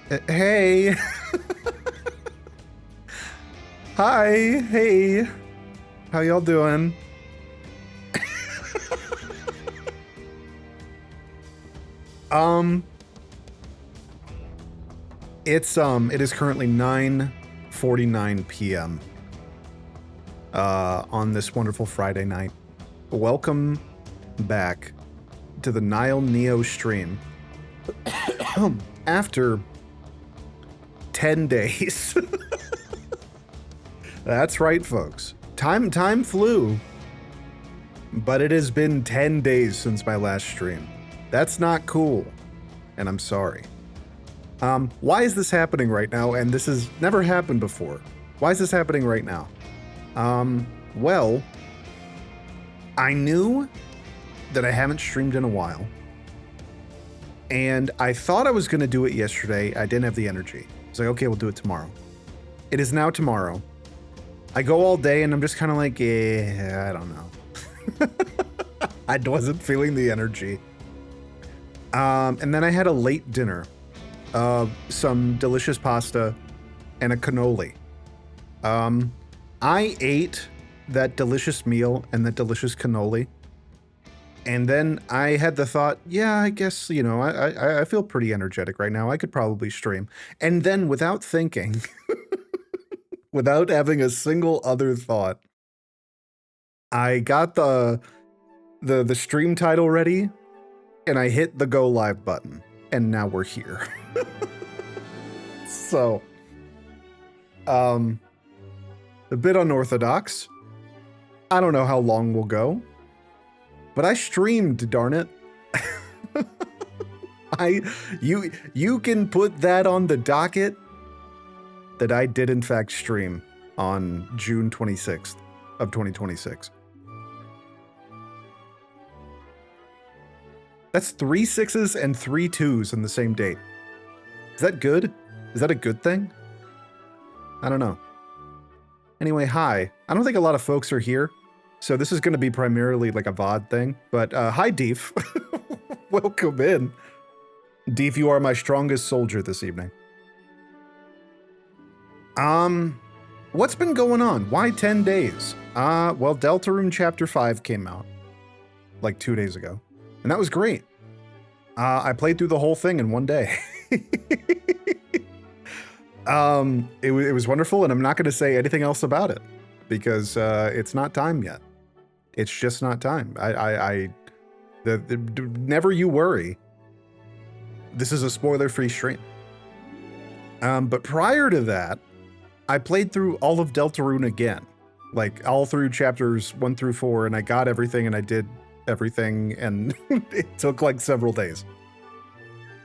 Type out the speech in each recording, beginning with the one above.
Hey. Hi. Hey. How y'all doing? um, it is currently 9:49 p.m. On this wonderful Friday night. Welcome back to the Nile Neo stream. After 10 days. That's right, folks. Time flew. But it has been 10 days since my last stream. That's not cool. And I'm sorry. Why is this happening right now? And this has never happened before. Why is this happening right now? Well, I knew that I haven't streamed in a while. And I thought I was going to do it yesterday. I didn't have the energy. I was like, okay, we'll do it tomorrow. It is now tomorrow. I go all day and I'm just kind of like, I don't know. I wasn't feeling the energy. And then I had a late dinner. Some delicious pasta and a cannoli. I ate that delicious meal and that delicious cannoli. And then I had the thought, yeah, I guess, you know, I feel pretty energetic right now. I could probably stream. And then without thinking, without having a single other thought, I got the stream title ready and I hit the go live button and now we're here. So, a bit unorthodox. I don't know how long we'll go, but I streamed, darn it. You can put that on the docket that I did in fact stream on June 26th of 2026. That's 3 6s and 3 2s in the same date. Is that good? Is that a good thing? I don't know. Anyway, hi. I don't think a lot of folks are here, so this is going to be primarily like a VOD thing. But hi, Deef. Welcome in. Deef, you are my strongest soldier this evening. What's been going on? Why 10 days? Well, Deltarune Chapter 5 came out like 2 days ago. And that was great. I played through the whole thing in one day. It was wonderful, and I'm not going to say anything else about it because it's not time yet. It's just not time. Never you worry. This is a spoiler-free stream. But prior to that, I played through all of Deltarune again, like all through chapters 1 through 4, and I got everything, and I did everything, and it took like several days.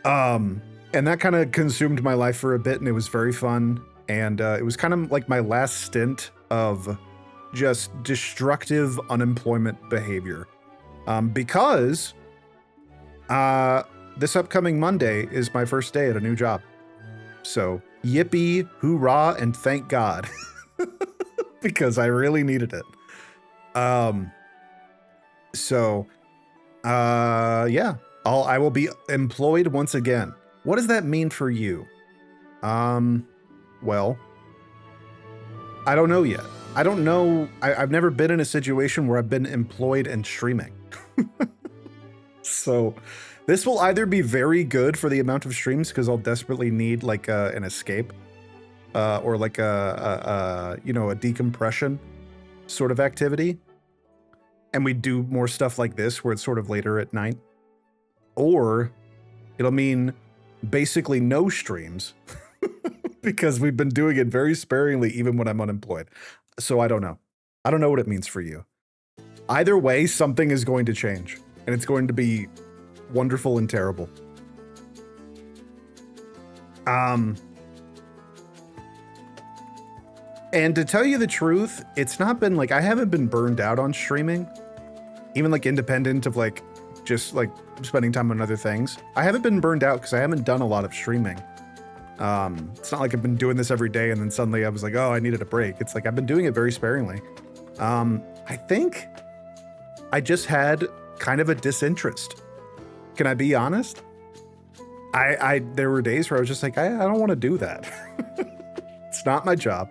And that kind of consumed my life for a bit, and it was very fun. And it was kind of like my last stint of just destructive unemployment behavior. Because this upcoming Monday is my first day at a new job. So yippee, hoorah, and thank God. Because I really needed it. So, yeah, I will be employed once again. What does that mean for you? Well, I don't know yet. I don't know. I've never been in a situation where I've been employed and streaming. So this will either be very good for the amount of streams because I'll desperately need like an escape, or like a decompression sort of activity. And we do more stuff like this where it's sort of later at night. Or it'll mean basically no streams because we've been doing it very sparingly even when I'm unemployed. So I don't know. I don't know what it means for you. Either way, something is going to change and it's going to be wonderful and terrible. And to tell you the truth, it's not been like, I haven't been burned out on streaming, even like independent of like, just like spending time on other things. I haven't been burned out because I haven't done a lot of streaming. It's not like I've been doing this every day and then suddenly I was like, oh, I needed a break. It's like, I've been doing it very sparingly. I think I just had kind of a disinterest. Can I be honest? There were days where I was just like, I don't want to do that. It's not my job.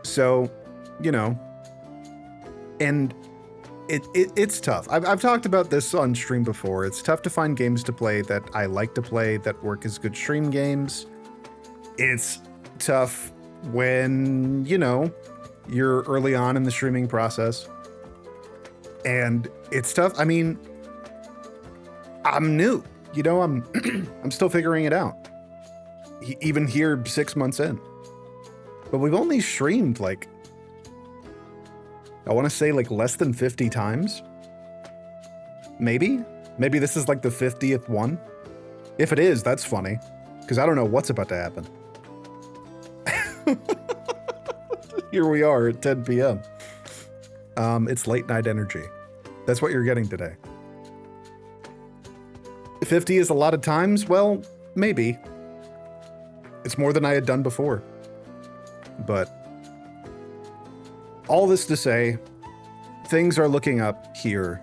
So, you know, and it's tough. I've talked about this on stream before. It's tough to find games to play that I like to play that work as good stream games. It's tough when, you know, you're early on in the streaming process. And it's tough. I mean, I'm new, you know, I'm I'm still figuring it out. Even here 6 months in. But we've only streamed like, I want to say like less than 50 times. Maybe this is like the 50th one. If it is, that's funny, because I don't know what's about to happen. Here we are at 10 p.m. It's late night energy. That's what you're getting today. 50 is a lot of times. Well, maybe. It's more than I had done before. But all this to say, things are looking up here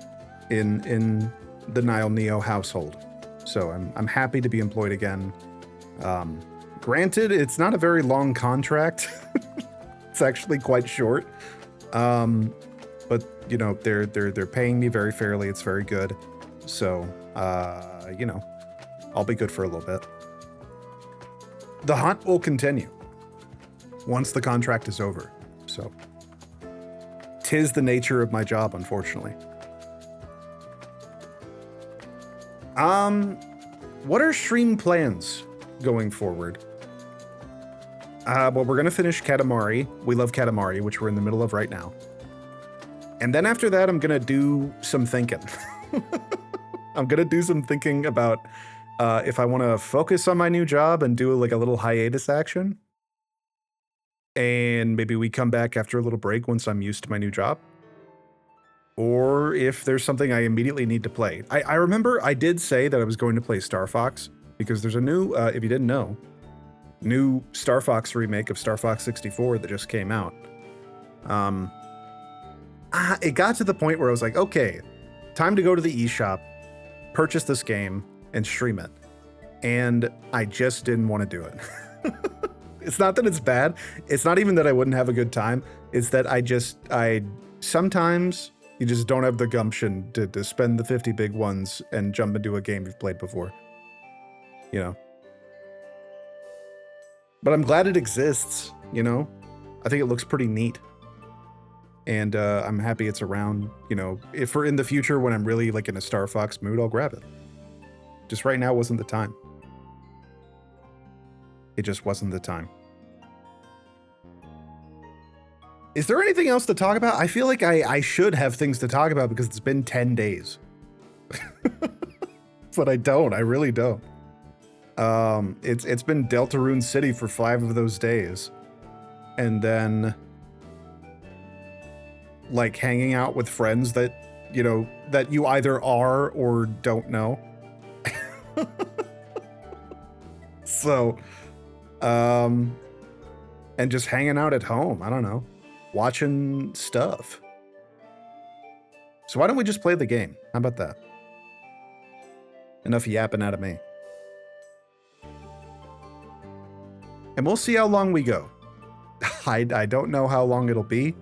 in the Nile Neo household. So I'm happy to be employed again. Granted, it's not a very long contract. It's actually quite short. But you know, they're paying me very fairly. It's very good. So, you know, I'll be good for a little bit. The hunt will continue once the contract is over. So, 'tis the nature of my job, unfortunately. What are stream plans going forward? Well, we're gonna finish Katamari. We love Katamari, which we're in the middle of right now. And then after that, I'm gonna do some thinking. I'm gonna do some thinking about if I want to focus on my new job and do like a little hiatus action. And maybe we come back after a little break once I'm used to my new job. Or if there's something I immediately need to play. I remember I did say that I was going to play Star Fox, because there's a new, if you didn't know, new Star Fox remake of Star Fox 64 that just came out. It got to the point where I was like, okay, time to go to the eShop, purchase this game, and stream it. And I just didn't want to do it. It's not that it's bad. It's not even that I wouldn't have a good time. It's that I sometimes you just don't have the gumption to spend the 50 big ones and jump into a game you've played before. You know? But I'm glad it exists, you know? I think it looks pretty neat. And I'm happy it's around, you know. If we're in the future when I'm really like in a Star Fox mood, I'll grab it. Just right now wasn't the time. It just wasn't the time. Is there anything else to talk about? I feel like I should have things to talk about because it's been 10 days. But I don't. I really don't. It's been Deltarune City for 5 of those days. And then like hanging out with friends that, you know, that you either are or don't know. So, and just hanging out at home. I don't know. Watching stuff. So why don't we just play the game? How about that? Enough yapping out of me. And we'll see how long we go. I don't know how long it'll be.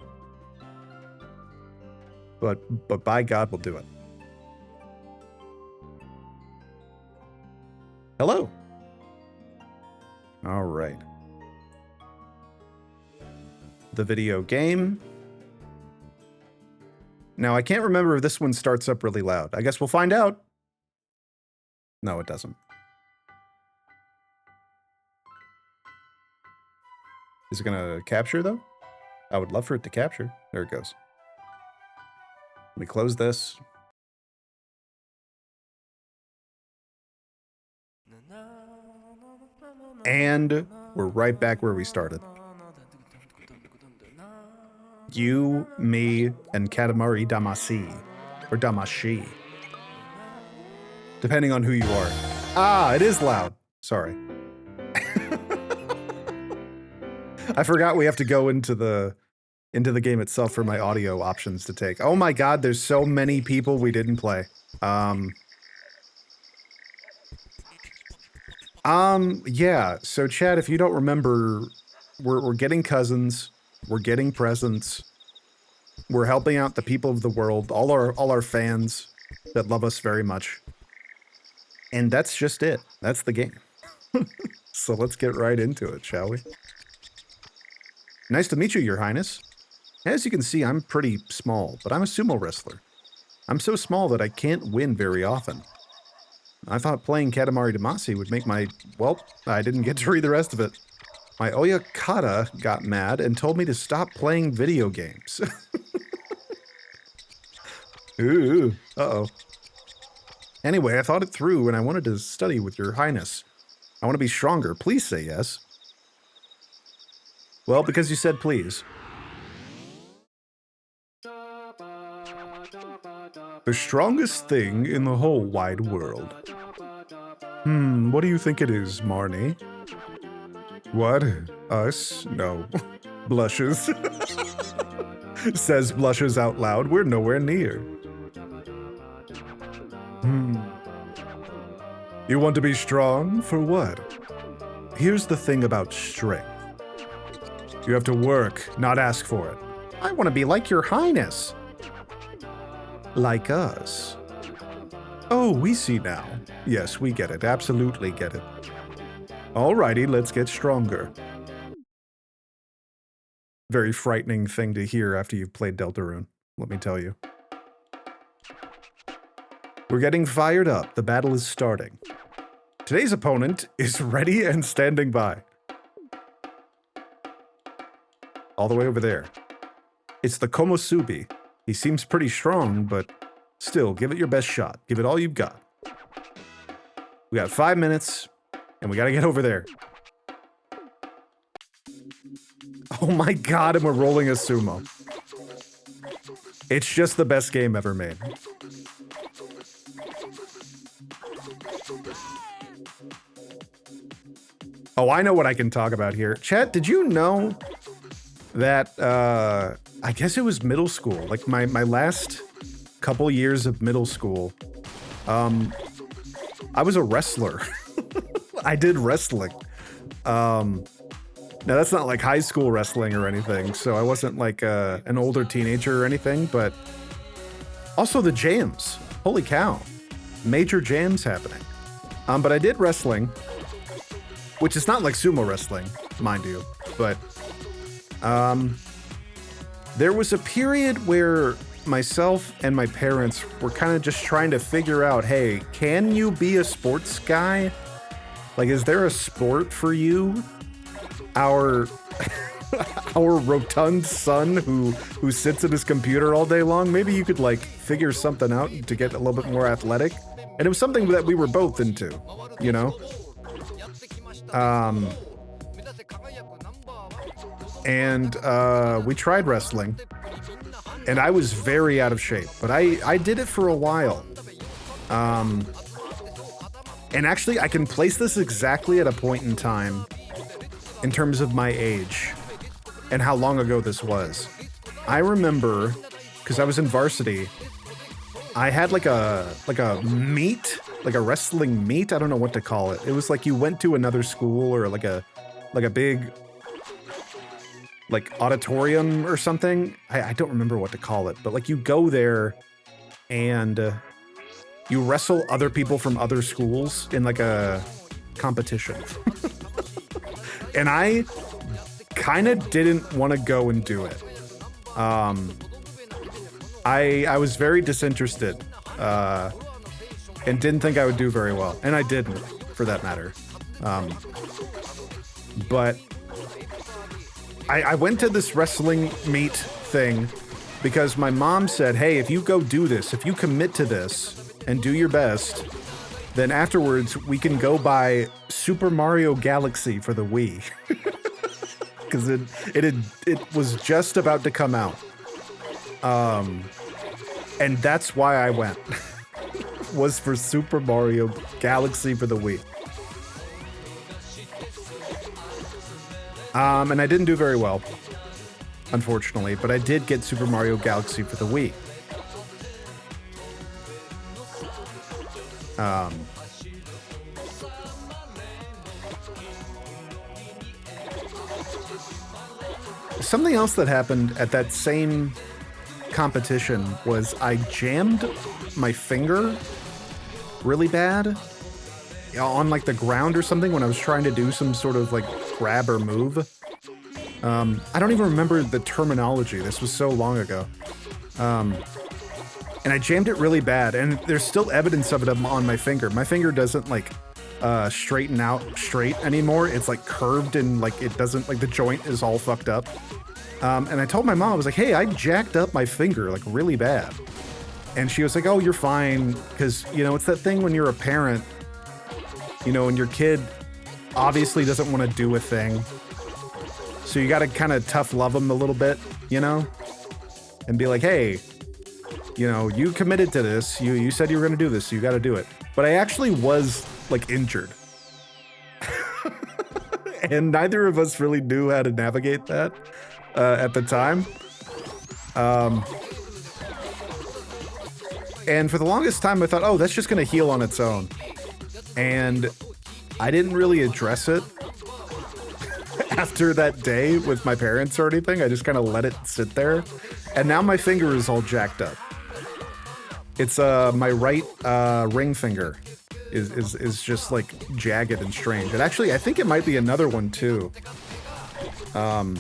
But by God, we'll do it. Hello. All right. The video game. Now, I can't remember if this one starts up really loud. I guess we'll find out. No, it doesn't. Is it gonna capture, though? I would love for it to capture. There it goes. Let me close this. And we're right back where we started. You, me, and Katamari Damacy. Or Damashi. Depending on who you are. Ah, it is loud. Sorry. I forgot we have to go into the game itself for my audio options to take. Oh my God, there's so many people we didn't play. Yeah. So, Chad, if you don't remember, we're getting cousins, we're getting presents, we're helping out the people of the world, all our fans that love us very much, and that's just it. That's the game. So let's get right into it, shall we? Nice to meet you, Your Highness. As you can see, I'm pretty small, but I'm a sumo wrestler. I'm so small that I can't win very often. I thought playing Katamari Damacy would make my... Well, I didn't get to read the rest of it. My Oyakata got mad and told me to stop playing video games. Ooh, uh-oh. Anyway, I thought it through and I wanted to study with Your Highness. I want to be stronger. Please say yes. Well, because you said please. The strongest thing in the whole wide world. What do you think it is, Marnie? What? Us? No. Blushes. Says blushes out loud. We're nowhere near. You want to be strong? For what? Here's the thing about strength. You have to work, not ask for it. I want to be like Your Highness. Like us. Oh, we see now. Yes, we get it. Absolutely get it. Alrighty, let's get stronger. Very frightening thing to hear after you've played Deltarune, let me tell you. We're getting fired up. The battle is starting. Today's opponent is ready and standing by. All the way over there. It's the Komosubi. He seems pretty strong, but still, give it your best shot. Give it all you've got. We got 5 minutes, and we gotta get over there. Oh my god, and we're rolling a sumo. It's just the best game ever made. Oh, I know what I can talk about here. Chat, did you know that, I guess it was middle school, like my last couple years of middle school, I was a wrestler. I did wrestling. Now that's not like high school wrestling or anything, so I wasn't like an older teenager or anything, but also the jams. Holy cow. Major jams happening. But I did wrestling, which is not like sumo wrestling, mind you, but there was a period where myself and my parents were kind of just trying to figure out, hey, can you be a sports guy? Like, is there a sport for you? Our rotund son who sits at his computer all day long, maybe you could like figure something out to get a little bit more athletic. And it was something that we were both into, you know? We tried wrestling, and I was very out of shape, but I did it for a while. And actually, I can place this exactly at a point in time in terms of my age and how long ago this was. I remember, because I was in varsity, I had like a meet, like a wrestling meet. I don't know what to call it. It was like you went to another school or like a big like auditorium or something. I don't remember what to call it, but like you go there and you wrestle other people from other schools in like a competition. And I kind of didn't want to go and do it. I was very disinterested and didn't think I would do very well. And I didn't, for that matter. But I went to this wrestling meet thing because my mom said, hey, if you go do this, if you commit to this and do your best, then afterwards we can go buy Super Mario Galaxy for the Wii. Because it was just about to come out. And that's why I went. Was for Super Mario Galaxy for the Wii. And I didn't do very well, unfortunately, but I did get Super Mario Galaxy for the Wii. something else that happened at that same competition was I jammed my finger really bad on like the ground or something when I was trying to do some sort of like grab or move. I don't even remember the terminology. This was so long ago. And I jammed it really bad, and there's still evidence of it on my finger. My finger doesn't like straighten out straight anymore. It's like curved and like it doesn't, like the joint is all fucked up. And I told my mom, I was like, hey, I jacked up my finger like really bad. And she was like, oh, you're fine. Because, you know, it's that thing when you're a parent, you know, and your kid obviously doesn't want to do a thing. So you got to kind of tough love them a little bit, you know, and be like, hey, you know, you committed to this. You said you were going to do this. So you got to do it. But I actually was like injured. And neither of us really knew how to navigate that at the time. And for the longest time, I thought, oh, that's just going to heal on its own. And I didn't really address it after that day with my parents or anything. I just kind of let it sit there. And now my finger is all jacked up. It's my right ring finger is just like jagged and strange. And actually, I think it might be another one too. I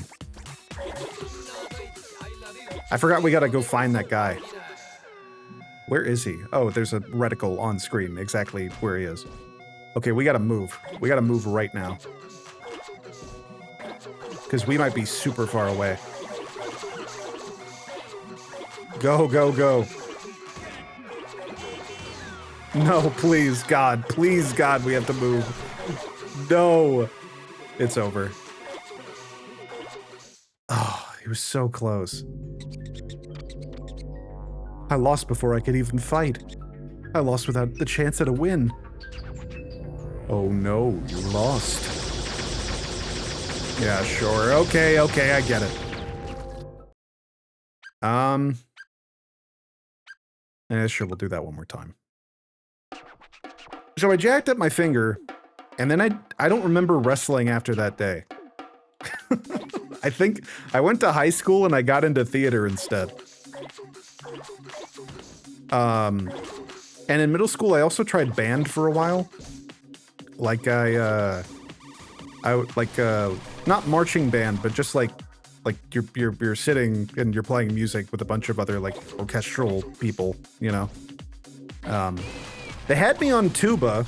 forgot we gotta go find that guy. Where is he? Oh, there's a reticle on screen exactly where he is. Okay, we gotta move. We gotta move right now. Because we might be super far away. Go, go, go. No, please, God. Please, God, we have to move. No. It's over. Oh, he was so close. I lost before I could even fight. I lost without the chance at a win. Oh no, you lost. Yeah, sure. Okay, okay, I get it. Yeah, sure, we'll do that one more time. So I jacked up my finger, and then I don't remember wrestling after that day. I think I went to high school and I got into theater instead. And in middle school, I also tried band for a while. Like not marching band, but just like you're sitting and you're playing music with a bunch of other like orchestral people, you know. They had me on tuba,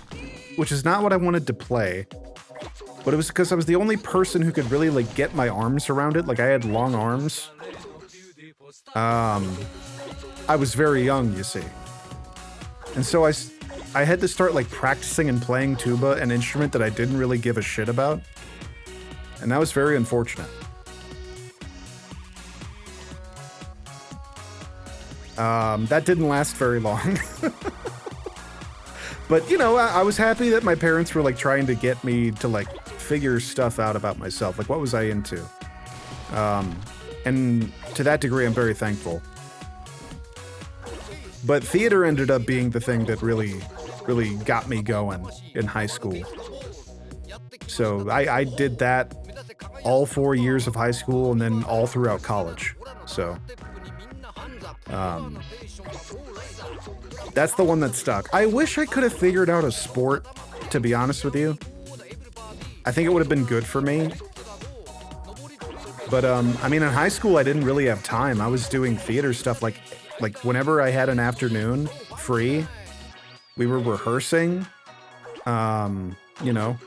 which is not what I wanted to play, but it was because I was the only person who could really like get my arms around it. Like I had long arms. I was very young, you see. And so I had to start like practicing and playing tuba, an instrument that I didn't really give a shit about. And that was very unfortunate. That didn't last very long. But, you know, I was happy that my parents were like trying to get me to like figure stuff out about myself. Like, what was I into? And to that degree, I'm very thankful. But theater ended up being the thing that really got me going in high school. So I did that all 4 years of high school and then all throughout college. So that's the one that stuck. I wish I could have figured out a sport, to be honest with you. I think it would have been good for me. But I mean, in high school, I didn't really have time. I was doing theater stuff like whenever I had an afternoon free, we were rehearsing, you know.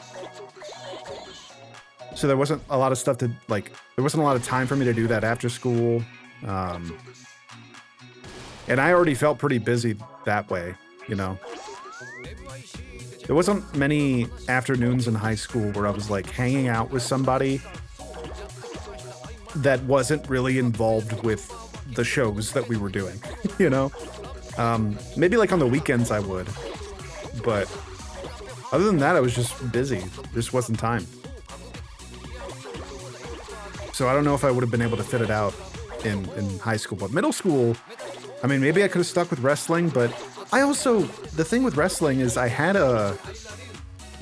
So there wasn't a lot of stuff to like, there wasn't a lot of time for me to do that after school. And I already felt pretty busy that way, you know. There wasn't many afternoons in high school where I was like hanging out with somebody that wasn't really involved with the shows that we were doing, you know. Maybe like on the weekends I would, but other than that, I was just busy. There just wasn't time. So I don't know if I would have been able to fit it out in high school, but middle school, I mean, maybe I could have stuck with wrestling, but I also, the thing with wrestling is I had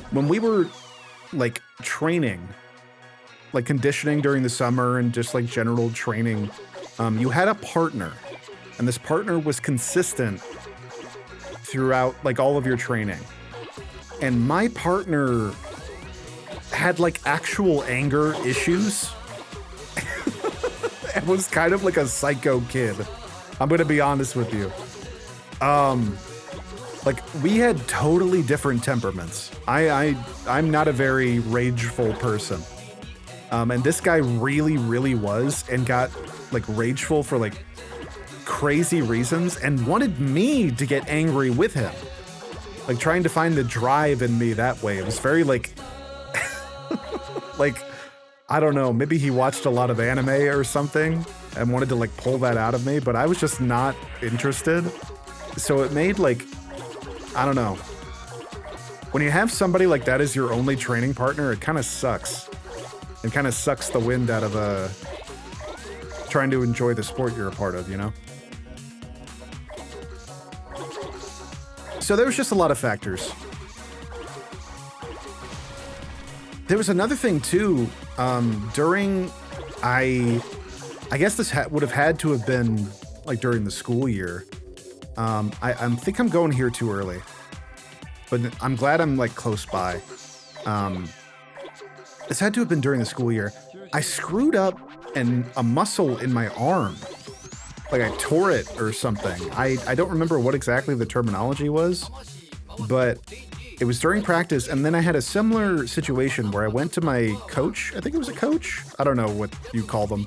when we were like training, like conditioning during the summer and just like general training, you had a partner, and this partner was consistent throughout like all of your training. And my partner had like actual anger issues. It was kind of like a psycho kid. I'm gonna be honest with you. Like we had totally different temperaments. I'm not a very rageful person. And this guy really was, and got like rageful for like crazy reasons and wanted me to get angry with him. Like trying to find the drive in me that way. It was very like, like, I don't know, maybe he watched a lot of anime or something and wanted to like pull that out of me, but I was just not interested. So it made like, I don't know. When you have somebody like that as your only training partner, it kind of sucks. It kind of sucks the wind out of trying to enjoy the sport you're a part of, you know? So there was just a lot of factors. There was another thing too, during, I guess this would have had to have been like during the school year. I think I'm going here too early, but I'm glad I'm like close by. This had to have been during the school year. I screwed up a muscle in my arm. Like I tore it or something. I don't remember what exactly the terminology was, but it was during practice, and then I had a similar situation where I went to my coach. I think it was a coach. I don't know what you call them.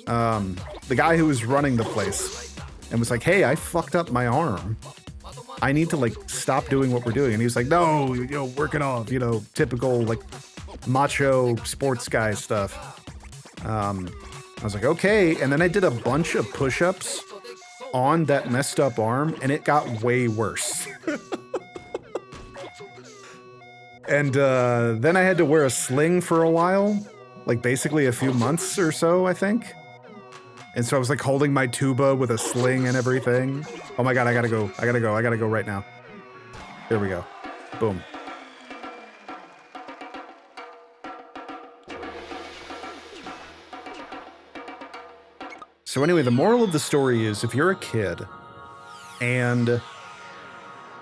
The guy who was running the place, and was like, "Hey, I fucked up my arm. I need to like stop doing what we're doing." And he was like, "No, you know, work it off. You know, typical like macho sports guy stuff." I was like, okay. And then I did a bunch of push-ups on that messed up arm, and it got way worse. And then I had to wear a sling for a while, like basically a few months or so, I think. And so I was like holding my tuba with a sling and everything. Oh my God, I gotta go right now. There we go. Boom. So anyway, the moral of the story is if you're a kid and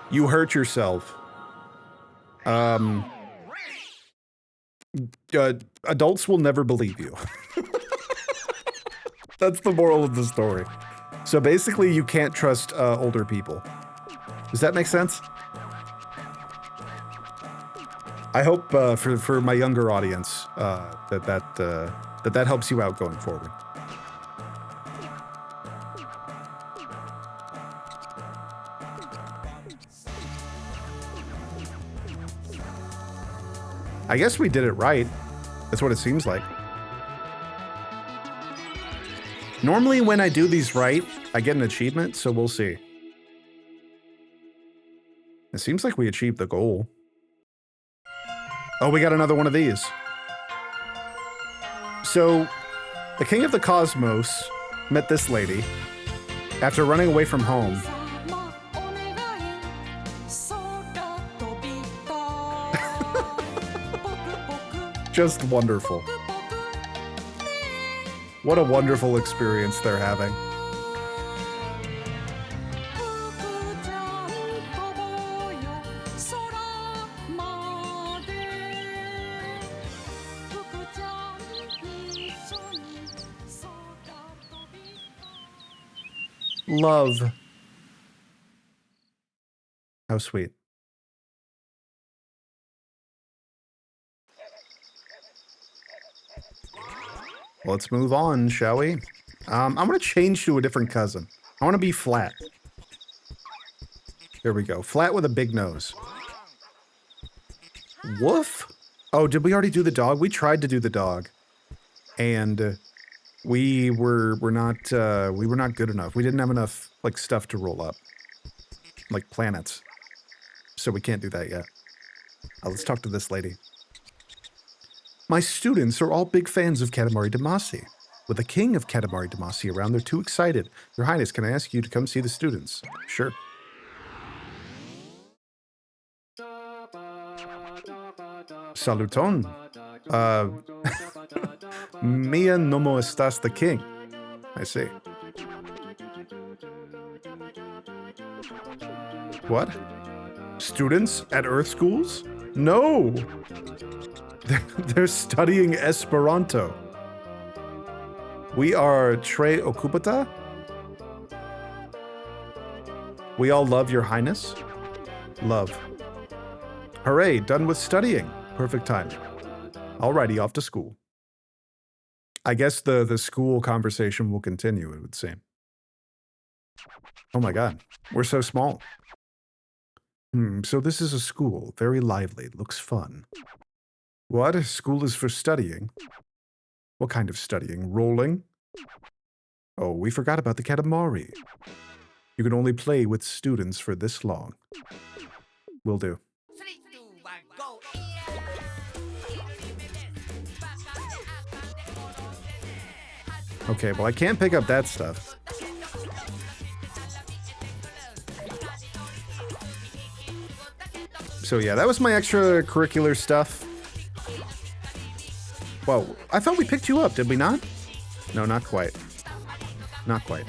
you hurt yourself, adults will never believe you. That's the moral of the story. So basically, you can't trust older people. Does that make sense? I hope for my younger audience that helps you out going forward. I guess we did it right. That's what it seems like. Normally when I do these right, I get an achievement, so we'll see. It seems like we achieved the goal. Oh, we got another one of these. So, the king of the cosmos met this lady after running away from home. Just wonderful. What a wonderful experience they're having. Love. How sweet. Let's move on, shall we? I'm gonna change to a different cousin. I want to be flat. There we go. Flat with a big nose. Woof? Oh, did we already do the dog? We tried to do the dog, and we were not good enough. We didn't have enough like stuff to roll up, like planets, so we can't do that yet. Let's talk to this lady. My students are all big fans of Katamari Damacy. With the king of Katamari Damacy around, they're too excited. Your Highness, can I ask you to come see the students? Sure. Saluton. Mia no mo estás the king. I see. What? Students at Earth schools? No! They're studying Esperanto. We are tre okupata? We all love your highness? Love. Hooray, done with studying. Perfect timing. Alrighty, off to school. I guess the school conversation will continue, it would seem. Oh my god, we're so small. So this is a school. Very lively. Looks fun. What? School is for studying? What kind of studying? Rolling? Oh, we forgot about the KATAMARI. You can only play with students for this long. Will do. Okay, well I can't pick up that stuff. So yeah, that was my extracurricular stuff. Whoa, I thought we picked you up, did we not? No, not quite. Not quite.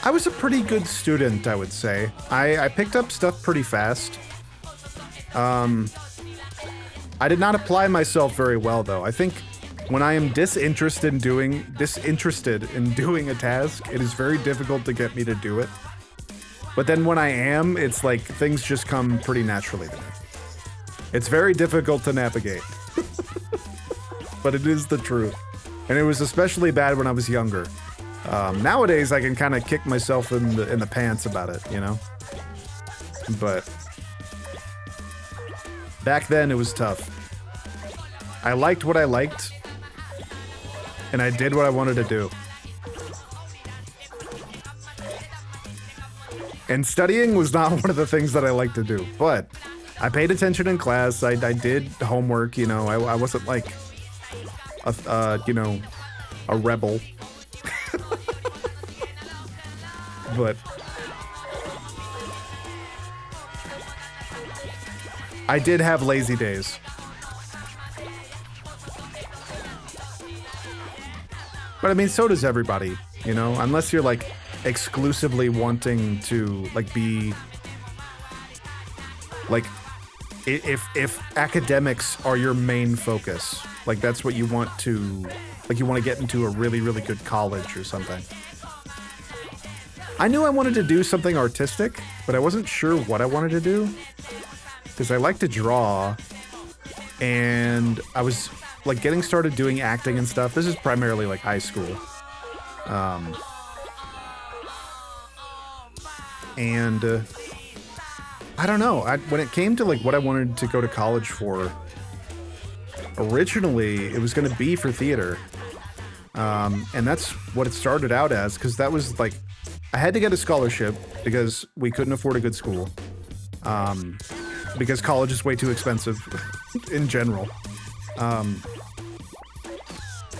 I was a pretty good student, I would say. I picked up stuff pretty fast. I did not apply myself very well, though. I think when I am disinterested in doing a task, it is very difficult to get me to do it. But then when I am, it's like things just come pretty naturally to me. It's very difficult to navigate. But it is the truth. And it was especially bad when I was younger. Nowadays, I can kind of kick myself in the pants about it, you know? But back then, it was tough. I liked what I liked, and I did what I wanted to do. And studying was not one of the things that I liked to do, but I paid attention in class. I did homework, you know. I wasn't like you know, a rebel. But I did have lazy days. But I mean, so does everybody, you know, unless you're like exclusively wanting to like be like, if academics are your main focus, like that's what you want to, like you want to get into a really, really good college or something. I knew I wanted to do something artistic, but I wasn't sure what I wanted to do. Because I like to draw, and I was like getting started doing acting and stuff. This is primarily like high school. I don't know. When it came to like what I wanted to go to college for, originally it was going to be for theater. And that's what it started out as, because that was like, I had to get a scholarship because we couldn't afford a good school. Because college is way too expensive in general.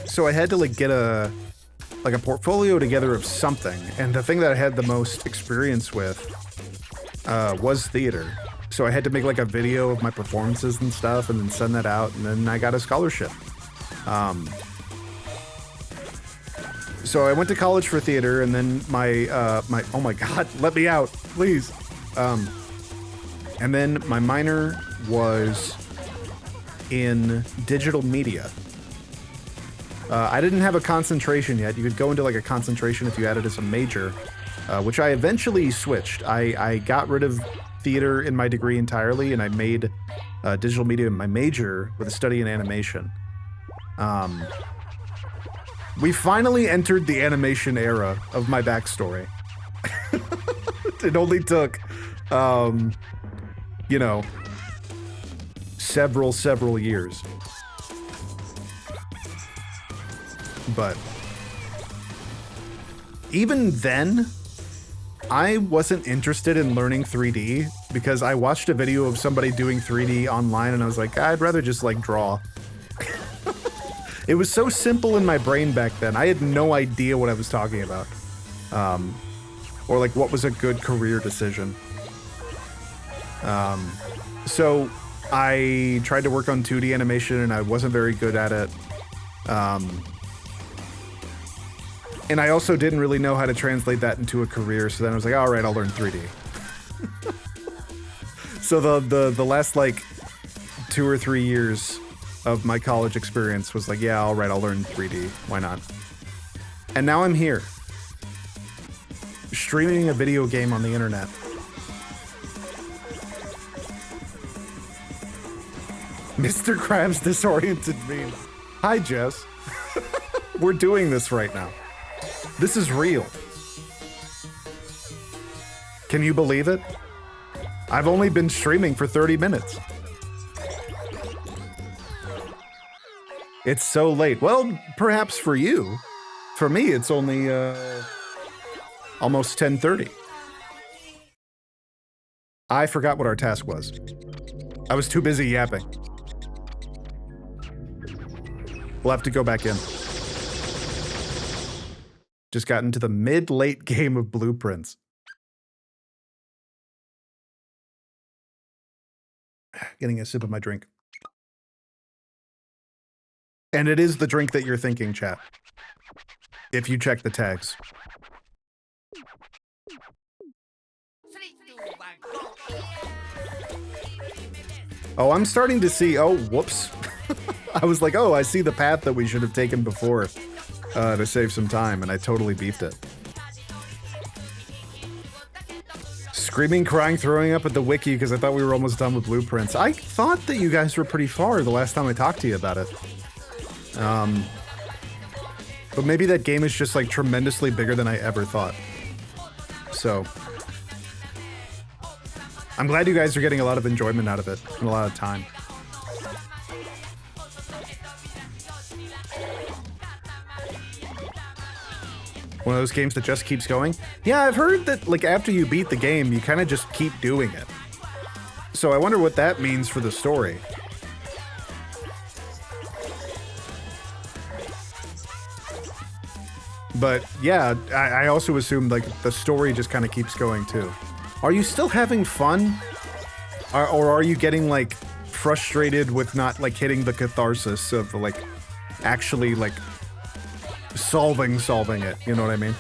So I had to like get a portfolio together of something, and the thing that I had the most experience with was theater. So I had to make like a video of my performances and stuff, and then send that out, and then I got a scholarship. So I went to college for theater, and then my oh my god, let me out, please. And then my minor was in digital media. I didn't have a concentration yet. You could go into like a concentration if you had it as a major, which I eventually switched. I got rid of theater in my degree entirely, and I made digital media my major with a study in animation. We finally entered the animation era of my backstory. It only took, you know, several years. But even then, I wasn't interested in learning 3D because I watched a video of somebody doing 3D online, and I was like, I'd rather just like draw. It was so simple in my brain back then. I had no idea what I was talking about. Or like what was a good career decision. So I tried to work on 2D animation and I wasn't very good at it. And I also didn't really know how to translate that into a career, so then I was like, all right, I'll learn 3D. So the last like 2 or 3 years of my college experience was like, yeah, all right, I'll learn 3D. Why not? And now I'm here, streaming a video game on the internet. Mr. Krabs disoriented me. Hi, Jess. We're doing this right now. This is real. Can you believe it? I've only been streaming for 30 minutes. It's so late. Well, perhaps for you. For me, it's only almost 10:30. I forgot what our task was. I was too busy yapping. We'll have to go back in. Just got into the mid-late game of blueprints. Getting a sip of my drink. And it is the drink that you're thinking, chat. If you check the tags. Oh, I'm starting to see... Oh, whoops. I was like, oh, I see the path that we should have taken before to save some time, and I totally beefed it. Screaming, crying, throwing up at the wiki because I thought we were almost done with blueprints. I thought that you guys were pretty far the last time I talked to you about it. But maybe that game is just like tremendously bigger than I ever thought. So I'm glad you guys are getting a lot of enjoyment out of it and a lot of time. One of those games that just keeps going? Yeah, I've heard that like after you beat the game, you kind of just keep doing it. So I wonder what that means for the story. But yeah, I also assumed like the story just kind of keeps going too. Are you still having fun? Or are you getting like frustrated with not like hitting the catharsis of like actually like solving it? You know what I mean?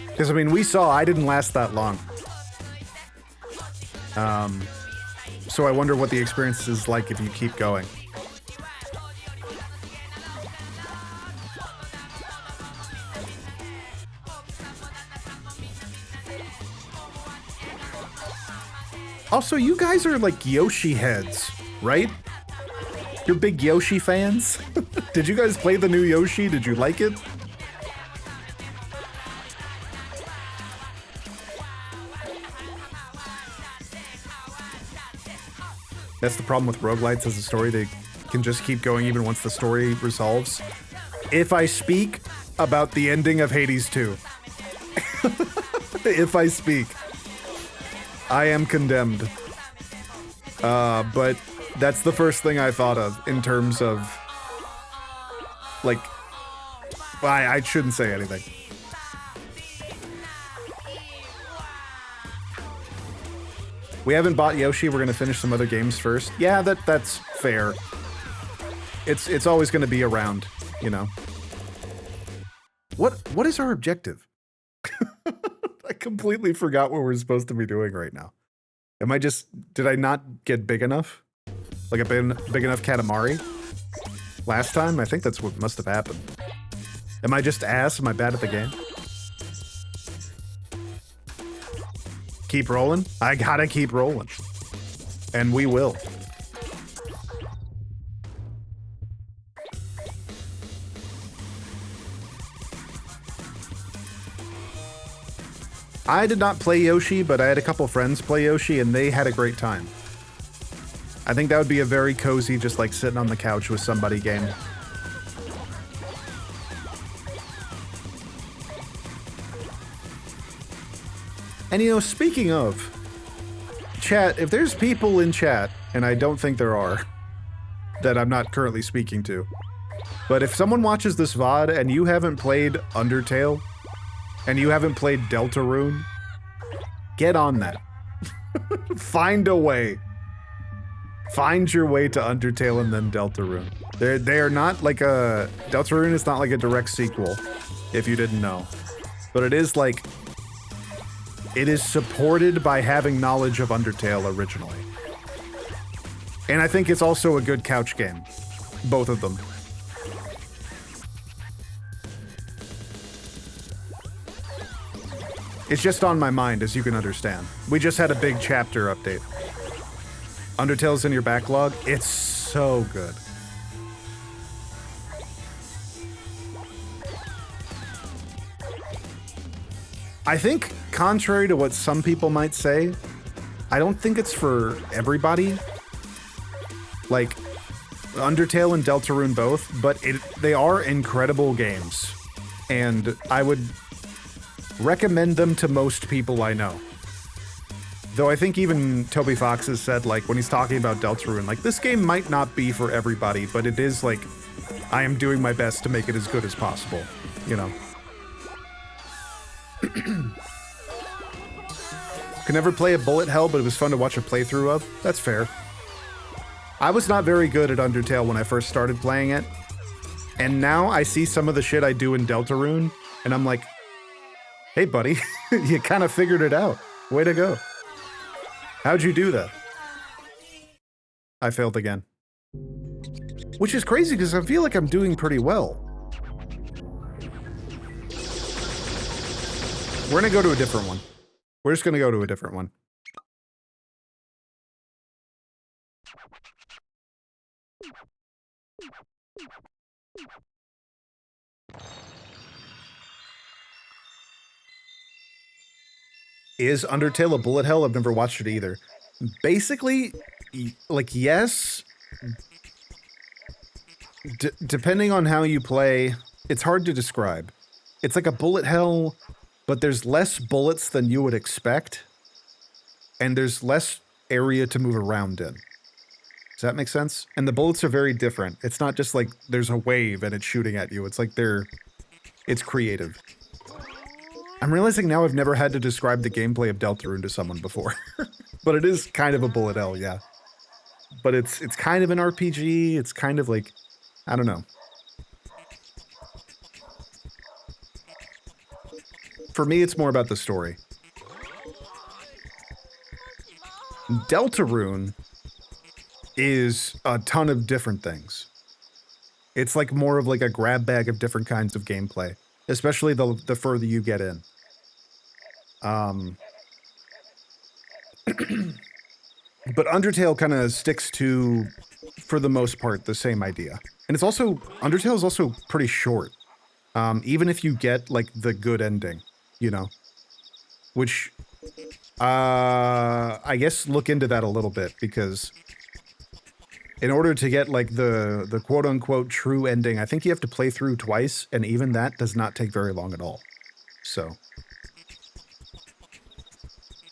Because I mean, we saw I didn't last that long. So I wonder what the experience is like if you keep going. Also, you guys are like Yoshi heads, right? You're big Yoshi fans? Did you guys play the new Yoshi? Did you like it? That's the problem with roguelites as a story. They can just keep going even once the story resolves. If I speak about the ending of Hades 2. If I speak. I am condemned. But that's the first thing I thought of in terms of... like... I shouldn't say anything. We haven't bought Yoshi. We're gonna finish some other games first. Yeah, that's fair. It's always gonna be around, you know. What is our objective? I completely forgot what we're supposed to be doing right now. Did I not get big enough? Like a big enough Katamari? Last time? I think that's what must have happened. Am I just ass? Am I bad at the game? Keep rolling? I gotta keep rolling. And we will. I did not play Yoshi, but I had a couple friends play Yoshi, and they had a great time. I think that would be a very cozy, just like sitting on the couch with somebody game. And you know, speaking of, chat, if there's people in chat, and I don't think there are, that I'm not currently speaking to, But if someone watches this VOD and you haven't played Undertale, and you haven't played Deltarune, get on that. Find a way. Find your way to Undertale and then Deltarune. They are not like a... Deltarune is not like a direct sequel, if you didn't know. But it is like... It is supported by having knowledge of Undertale originally. And I think it's also a good couch game. Both of them. It's just on my mind, as you can understand. We just had a big chapter update. Undertale's in your backlog. It's so good. I think, contrary to what some people might say, I don't think it's for everybody. Like, Undertale and Deltarune both, but they are incredible games. And I would recommend them to most people I know. Though I think even Toby Fox has said, like, when he's talking about Deltarune, like, this game might not be for everybody, but it is, like, I am doing my best to make it as good as possible, you know? Could never play a bullet hell, but it was fun to watch a playthrough of. That's fair. I was not very good at Undertale when I first started playing it, and now I see some of the shit I do in Deltarune, and I'm like, hey buddy, you kind of figured it out. Way to go. How'd you do that? I failed again. Which is crazy because I feel like I'm doing pretty well. We're gonna go to a different one. We're just gonna go to a different one. Is Undertale a bullet hell? I've never watched it either. Basically, like, yes. Depending on how you play, it's hard to describe. It's like a bullet hell, but there's less bullets than you would expect. And there's less area to move around in. Does that make sense? And the bullets are very different. It's not just like there's a wave and it's shooting at you. It's like it's creative. I'm realizing now I've never had to describe the gameplay of Deltarune to someone before. But it is kind of a bullet hell, yeah. But it's kind of an RPG. It's kind of like, I don't know. For me, it's more about the story. Deltarune is a ton of different things. It's like more of like a grab bag of different kinds of gameplay, especially the further you get in. But Undertale kind of sticks to, for the most part, the same idea. And it's also, Undertale is also pretty short. Even if you get like the good ending, you know, which, I guess look into that a little bit, because in order to get like the quote unquote true ending, I think you have to play through twice, and even that does not take very long at all. So,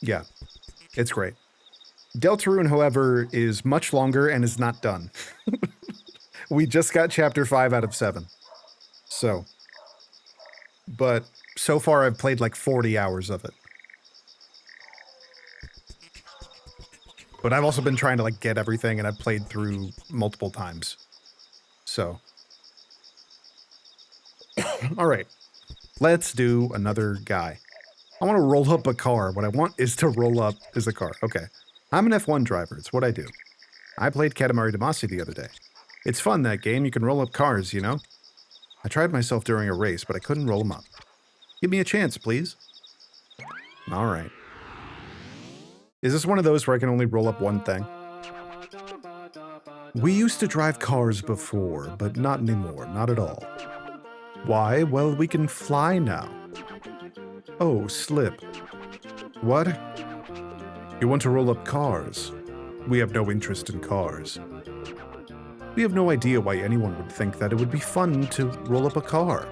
yeah, it's great. Deltarune, however, is much longer and is not done. We just got chapter 5 out of 7. So, but so far I've played like 40 hours of it. But I've also been trying to like get everything, and I've played through multiple times. So, all right, let's do another guy. I want to roll up a car. What I want is to roll up is a car. Okay. I'm an F1 driver. It's what I do. I played Katamari Damacy the other day. It's fun, that game. You can roll up cars, you know? I tried myself during a race, but I couldn't roll them up. Give me a chance, please. All right. Is this one of those where I can only roll up one thing? We used to drive cars before, but not anymore. Not at all. Why? Well, we can fly now. Oh, slip. What? You want to roll up cars? We have no interest in cars. We have no idea why anyone would think that it would be fun to roll up a car.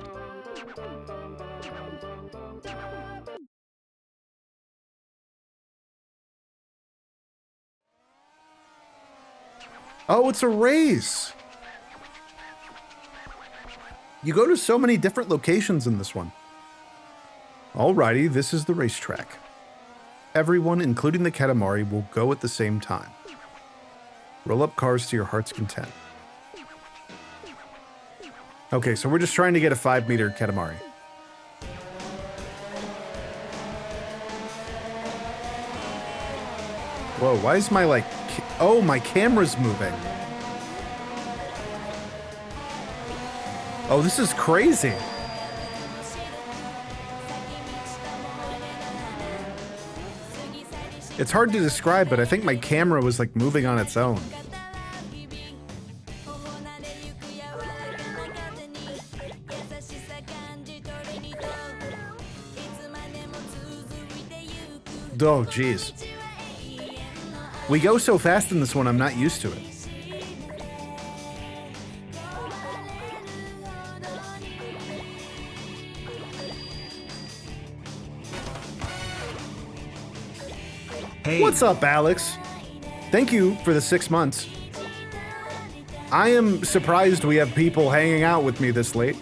Oh, it's a race! You go to so many different locations in this one. Alrighty, this is the racetrack. Everyone, including the Katamari, will go at the same time. Roll up cars to your heart's content. Okay, so we're just trying to get a 5-meter Katamari. Whoa, why is my, like... Oh, my camera's moving. Oh, this is crazy. It's hard to describe, but I think my camera was, like, moving on its own. Oh, jeez. We go so fast in this one, I'm not used to it. Hey. What's up, Alex? Thank you for the 6 months. I am surprised we have people hanging out with me this late.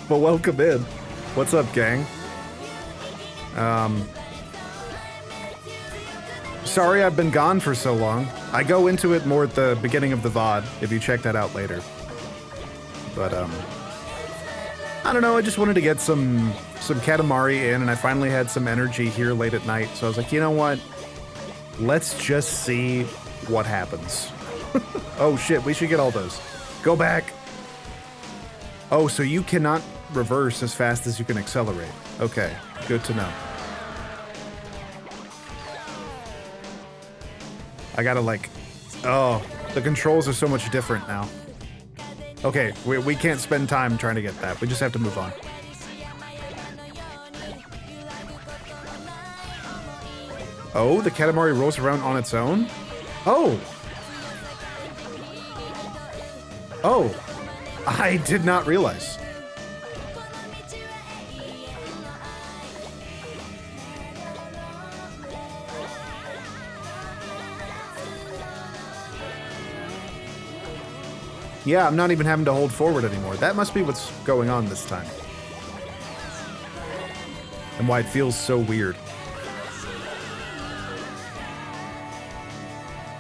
But welcome in. What's up, gang? Sorry I've been gone for so long. I go into it more at the beginning of the VOD, if you check that out later. But, I don't know, I just wanted to get some Katamari in, and I finally had some energy here late at night, so I was like, you know what? Let's just see what happens. Oh shit, we should get all those. Go back! Oh, so you cannot reverse as fast as you can accelerate. Okay, good to know. I gotta, like... Oh, the controls are so much different now. Okay, we can't spend time trying to get that. We just have to move on. Oh, the Katamari rolls around on its own? Oh! Oh! I did not realize. Yeah, I'm not even having to hold forward anymore. That must be what's going on this time. And why it feels so weird.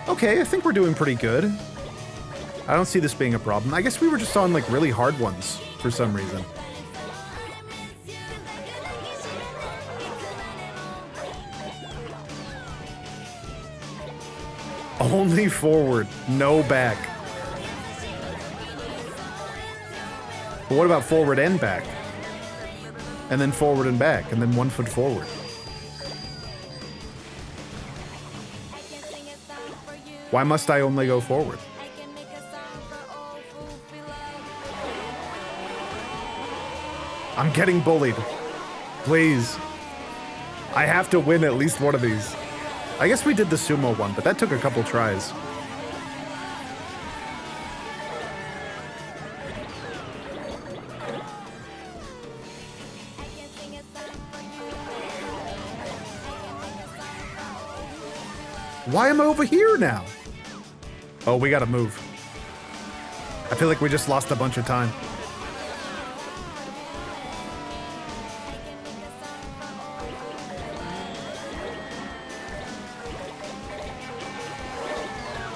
Okay, I think we're doing pretty good. I don't see this being a problem. I guess we were just on, like, really hard ones for some reason. Only forward, no back. But what about forward and back? And then forward and back, and then 1 foot forward. Why must I only go forward? I'm getting bullied. Please. I have to win at least one of these. I guess we did the sumo one, but that took a couple tries. Why am I over here now? Oh, we gotta move. I feel like we just lost a bunch of time.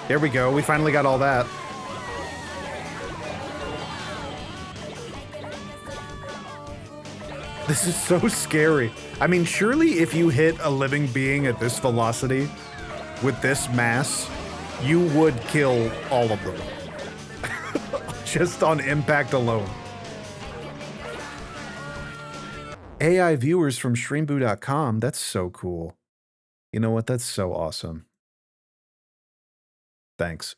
There we go. We finally got all that. This is so scary. I mean, surely if you hit a living being at this velocity, with this mass, you would kill all of them. Just on impact alone. AI viewers from streamboo.com, that's so cool. You know what? That's so awesome. Thanks.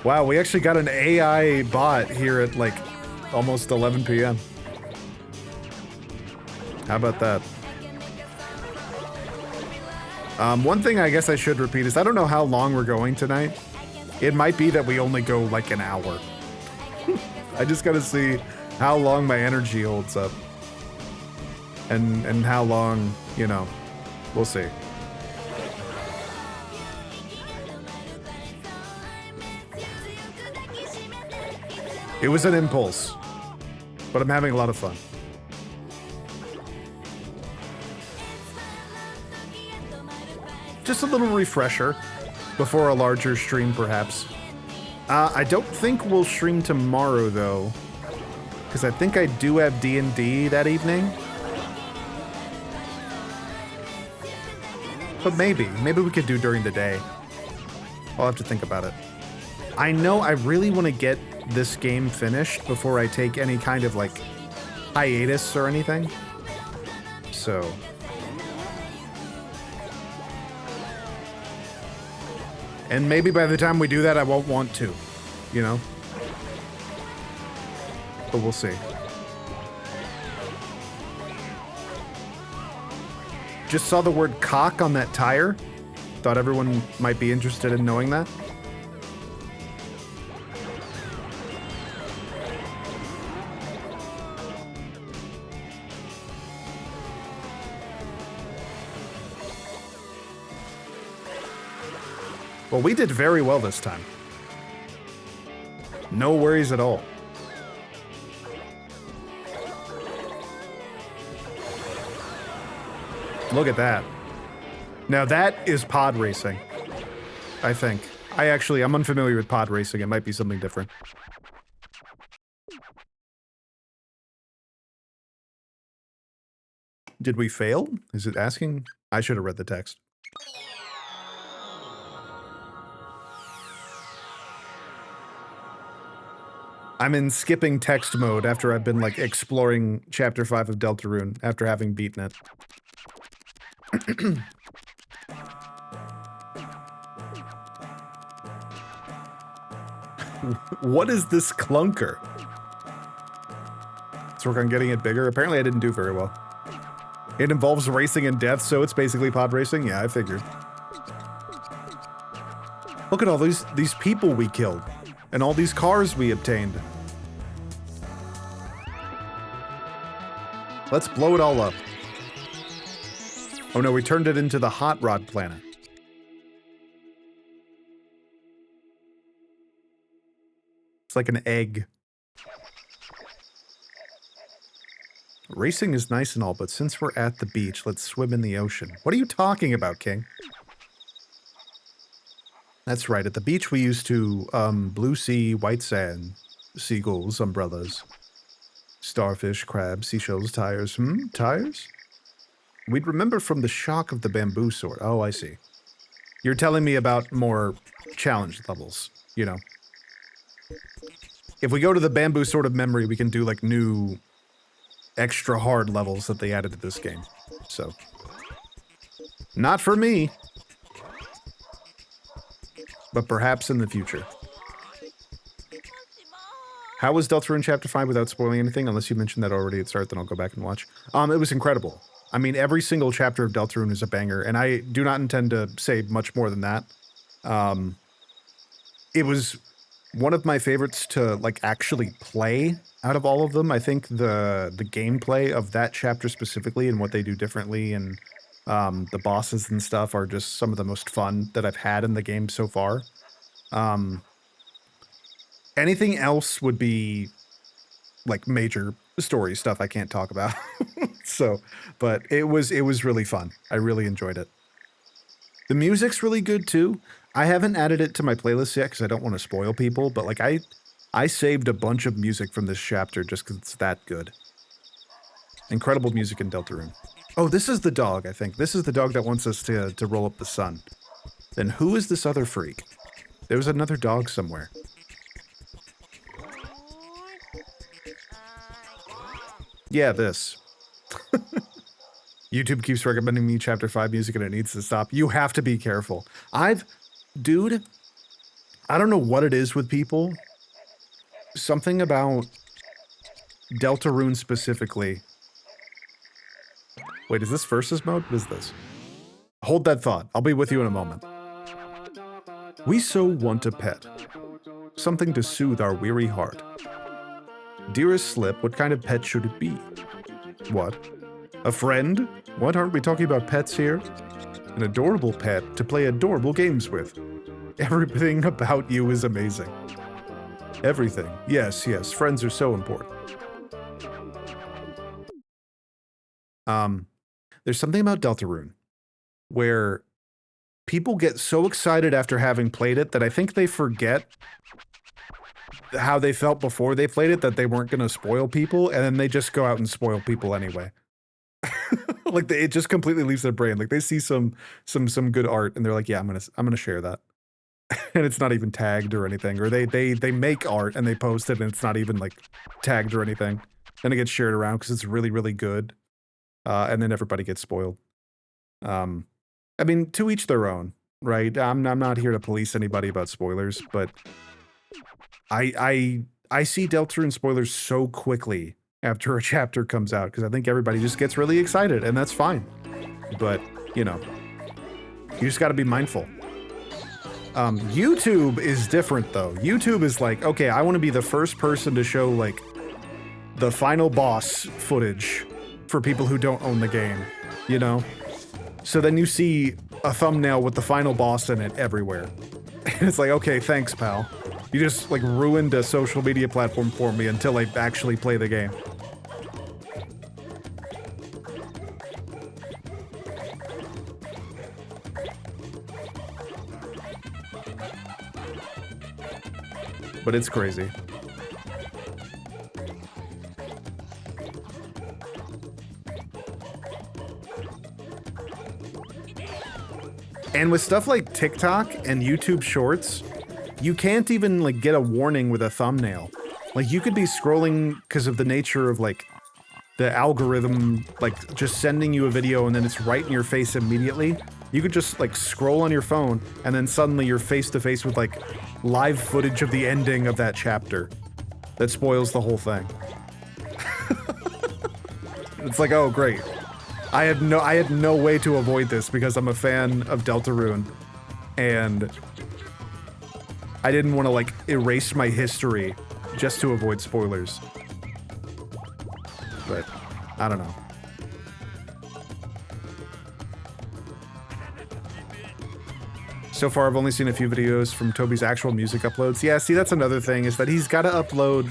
Wow, we actually got an AI bot here at like almost 11 p.m. How about that? One thing I guess I should repeat is I don't know how long we're going tonight. It might be that we only go like an hour. I just gotta see how long my energy holds up. And how long, you know, we'll see. It was an impulse, but I'm having a lot of fun. Just a little refresher before a larger stream, perhaps. I don't think we'll stream tomorrow, though, because I think I do have D&D that evening. But maybe we could do during the day. I'll have to think about it. I know I really want to get this game finished before I take any kind of, like, hiatus or anything. So... And maybe by the time we do that, I won't want to, you know? But we'll see. Just saw the word cock on that tire. Thought everyone might be interested in knowing that. Well, we did very well this time. No worries at all. Look at that. Now that is pod racing, I think. I'm unfamiliar with pod racing. It might be something different. Did we fail? Is it asking? I should have read the text. I'm in skipping text mode after I've been, like, exploring Chapter 5 of Deltarune after having beaten it. What is this clunker? Let's work on getting it bigger. Apparently I didn't do very well. It involves racing and death, so it's basically pod racing? Yeah, I figured. Look at all these people we killed. And all these cars we obtained. Let's blow it all up. Oh no, we turned it into the Hot Rod planet. It's like an egg. Racing is nice and all, but since we're at the beach, let's swim in the ocean. What are you talking about, King? That's right, at the beach we used to, blue sea, white sand, seagulls, umbrellas, starfish, crabs, seashells, tires. Tires? We'd remember from the shock of the bamboo sword. Oh, I see. You're telling me about more challenge levels, you know. If we go to the bamboo sword of memory, we can do, like, new, extra hard levels that they added to this game. So. Not for me. But perhaps in the future. How was Deltarune Chapter 5 without spoiling anything? Unless you mentioned that already at the start, then I'll go back and watch. It was incredible. I mean, every single chapter of Deltarune is a banger, and I do not intend to say much more than that. It was one of my favorites to, like, actually play out of all of them. I think the gameplay of that chapter specifically and what they do differently and the bosses and stuff are just some of the most fun that I've had in the game so far. Anything else would be, like, major story stuff I can't talk about. So, but it was really fun. I really enjoyed it. The music's really good, too. I haven't added it to my playlist yet because I don't want to spoil people, but, like, I saved a bunch of music from this chapter just because it's that good. Incredible music in Deltarune. Oh, this is the dog, I think. This is the dog that wants us to roll up the sun. Then who is this other freak? There was another dog somewhere. Yeah, this. YouTube keeps recommending me Chapter 5 music and it needs to stop. You have to be careful. Dude, I don't know what it is with people. Something about Deltarune specifically. Wait, is this versus mode? What is this? Hold that thought. I'll be with you in a moment. We so want a pet. Something to soothe our weary heart. Dearest Slip, what kind of pet should it be? What? A friend? What, aren't we talking about pets here? An adorable pet to play adorable games with. Everything about you is amazing. Everything. Yes, yes. Friends are so important. There's something about Deltarune where people get so excited after having played it that I think they forget how they felt before they played it, that they weren't going to spoil people, and then they just go out and spoil people anyway. Like it just completely leaves their brain. Like they see some good art and they're like, yeah, I'm gonna share that. And it's not even tagged or anything, or they make art and they post it and it's not even like tagged or anything. Then it gets shared around because it's really, really good. And then everybody gets spoiled. I mean, to each their own, right? I'm not here to police anybody about spoilers, but I see Deltarune spoilers so quickly after a chapter comes out because I think everybody just gets really excited, and that's fine. But, you know, you just got to be mindful. YouTube is different though. YouTube is like, okay, I want to be the first person to show like the final boss footage for people who don't own the game, you know? So then you see a thumbnail with the final boss in it everywhere. And it's like, okay, thanks, pal. You just like ruined a social media platform for me until I actually play the game. But it's crazy. And with stuff like TikTok and YouTube Shorts, you can't even like get a warning with a thumbnail. Like you could be scrolling because of the nature of like the algorithm, like just sending you a video and then it's right in your face immediately. You could just like scroll on your phone and then suddenly you're face to face with like live footage of the ending of that chapter that spoils the whole thing. It's like, oh great. I had no way to avoid this because I'm a fan of Deltarune and I didn't want to like erase my history just to avoid spoilers. But I don't know. So far, I've only seen a few videos from Toby's actual music uploads. Yeah, see, that's another thing, is that he's got to upload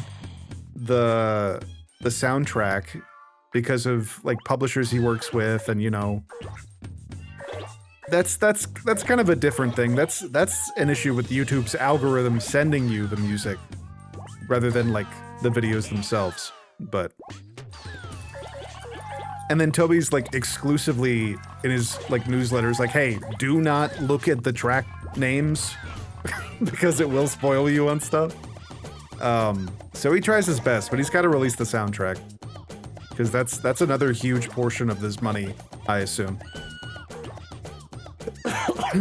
the soundtrack because of like publishers he works with, and you know, that's kind of a different thing. That's an issue with YouTube's algorithm sending you the music rather than like the videos themselves. But and then Toby's like exclusively in his like newsletters like, hey, do not look at the track names because it will spoil you on stuff. So he tries his best, but he's got to release the soundtrack because that's another huge portion of this money, I assume.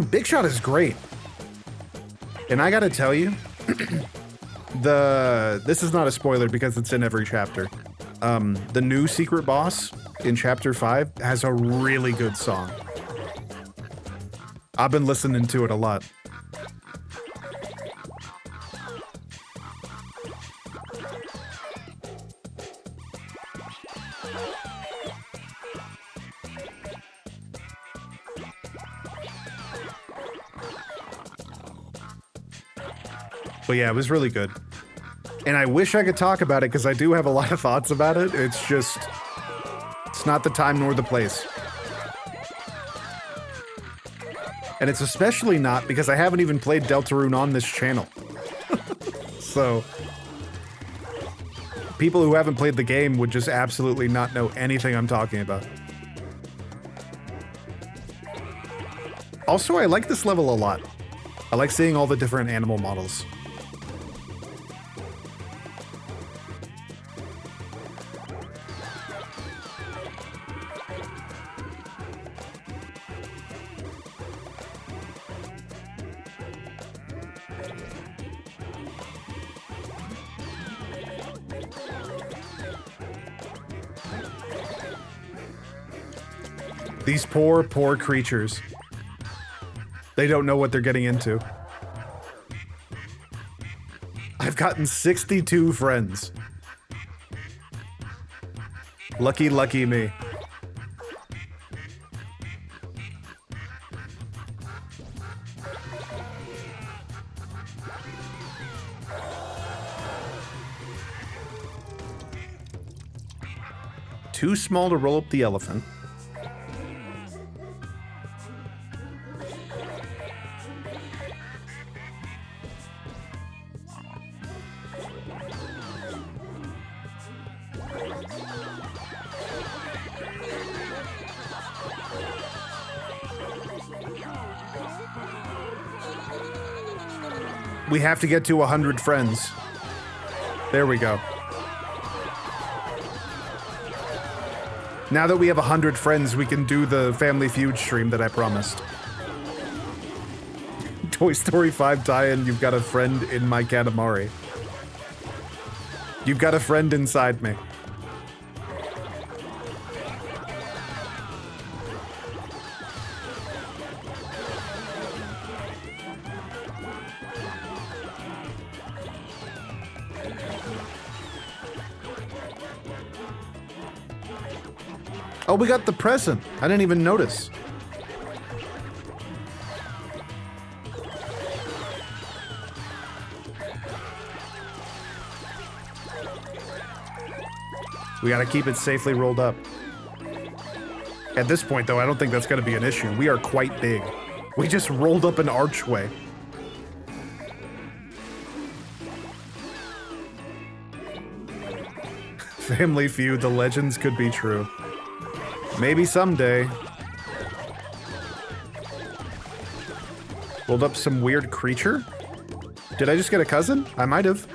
Big Shot is great. And I gotta tell you, this is not a spoiler because it's in every chapter. The new secret boss in chapter 5 has a really good song. I've been listening to it a lot. But yeah, it was really good. And I wish I could talk about it because I do have a lot of thoughts about it. It's just, it's not the time nor the place. And it's especially not because I haven't even played Deltarune on this channel. So, people who haven't played the game would just absolutely not know anything I'm talking about. Also, I like this level a lot. I like seeing all the different animal models. These poor, poor creatures. They don't know what they're getting into. I've gotten 62 friends. Lucky, lucky me. too small to roll up the elephant. We have to get to 100 friends. There we go. Now that we have 100 friends, we can do the Family Feud stream that I promised. Toy Story 5 tie-in, you've got a friend in my Katamari. You've got a friend inside me. Oh, we got the present. I didn't even notice. We gotta keep it safely rolled up. At this point, though, I don't think that's gonna be an issue. We are quite big. We just rolled up an archway. Family Feud, the legends could be true. Maybe someday. Rolled up some weird creature? Did I just get a cousin? I might have.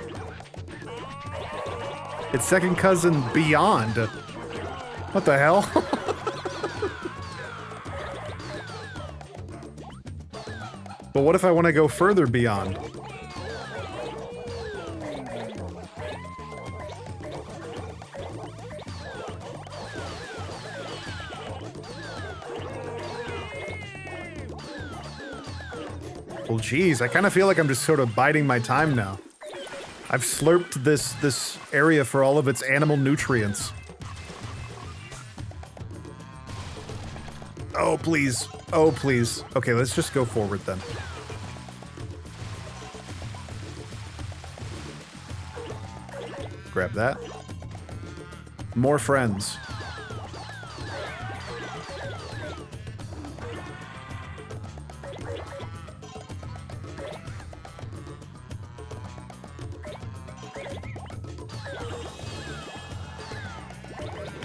It's second cousin beyond. What the hell? But what if I want to go further beyond? Well, geez, I kind of feel like I'm just sort of biding my time now. I've slurped this area for all of its animal nutrients. Oh, please. Oh, please. Okay, let's just go forward then. Grab that. More friends.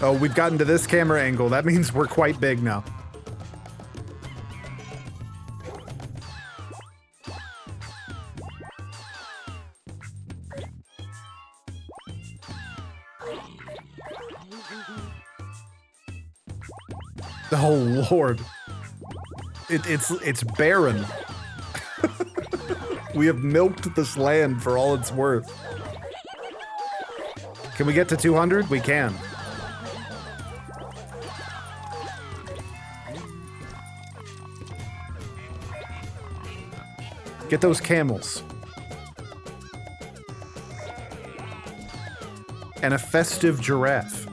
Oh, we've gotten to this camera angle. That means we're quite big now. Oh, Lord. It's barren. We have milked this land for all it's worth. Can we get to 200? We can. Get those camels. And a festive giraffe.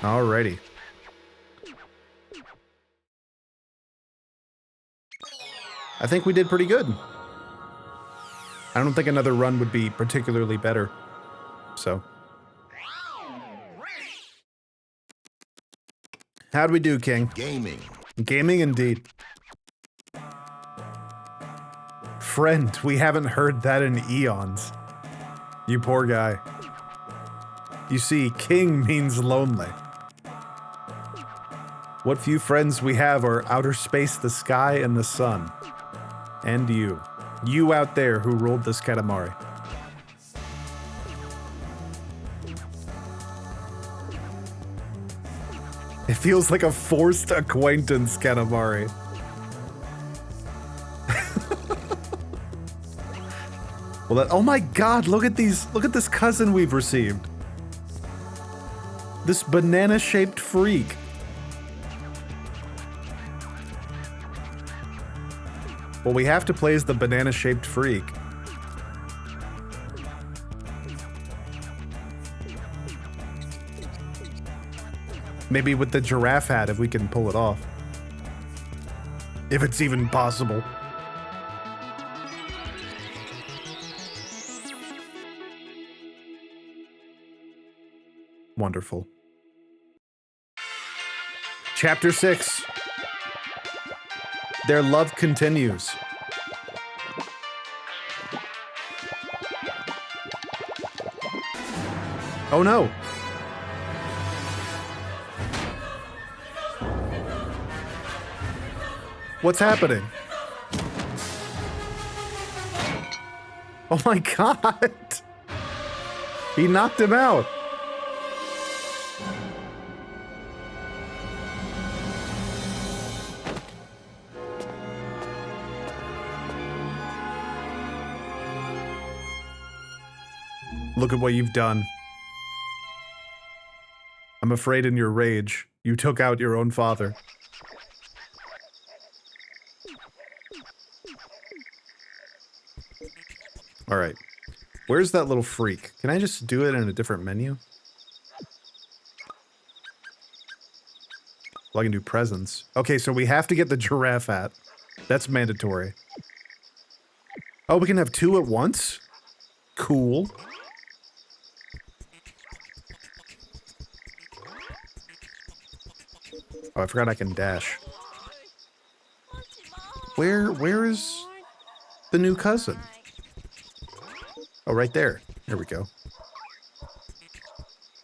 Alrighty. I think we did pretty good. I don't think another run would be particularly better. So. How'd we do, King? Gaming. Gaming indeed. Friend, we haven't heard that in eons. You poor guy. You see, king means lonely. What few friends we have are outer space, the sky, and the sun. And you. You out there who rolled this Katamari. It feels like a forced acquaintance, Katamari. Well, that, oh my god, look at these, look at this cousin we've received. This banana-shaped freak. Well, we have to play as the banana-shaped freak. Maybe with the giraffe hat, if we can pull it off. If it's even possible. Wonderful. Chapter 6. Their love continues. Oh no. What's happening? Oh my god. He knocked him out. Look at what you've done. I'm afraid in your rage, you took out your own father. Alright. Where's that little freak? Can I just do it in a different menu? Well, I can do presents. Okay, so we have to get the giraffe hat. That's mandatory. Oh, we can have two at once? Cool. Oh, I forgot I can dash. Where is the new cousin? Oh, right there. There we go.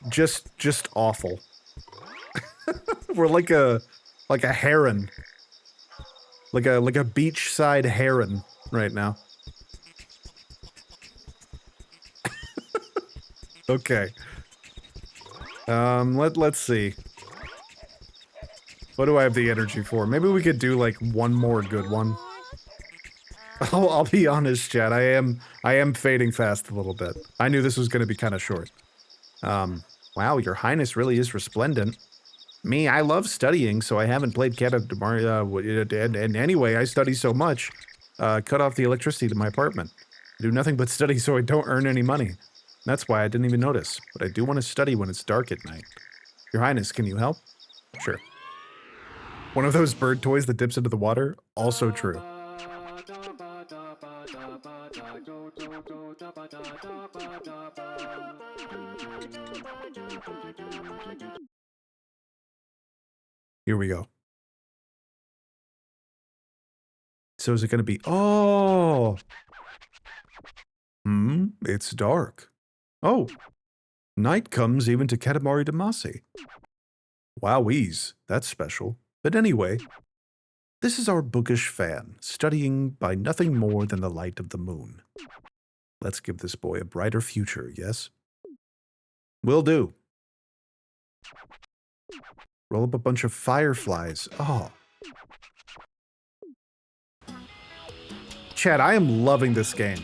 Just awful. We're like a heron. Like a beachside heron right now. Okay. Let's see. What do I have the energy for? Maybe we could do like one more good one. I'll be honest, chat. I am fading fast a little bit. I knew this was going to be kind of short. Wow, your highness really is resplendent. Me, I love studying, so I haven't played KATAMARI. And anyway, I study so much. Cut off the electricity to my apartment. I do nothing but study so I don't earn any money. That's why I didn't even notice. But I do want to study when it's dark at night. Your highness, can you help? Sure. One of those bird toys that dips into the water? Also true. Here we go. So is it going to be... Oh! It's dark. Oh! Night comes even to Katamari Damacy. Wowies, that's special. But anyway, this is our bookish fan, studying by nothing more than the light of the moon. Let's give this boy a brighter future, yes? Will do. Roll up a bunch of fireflies. Oh. Chat, I am loving this game.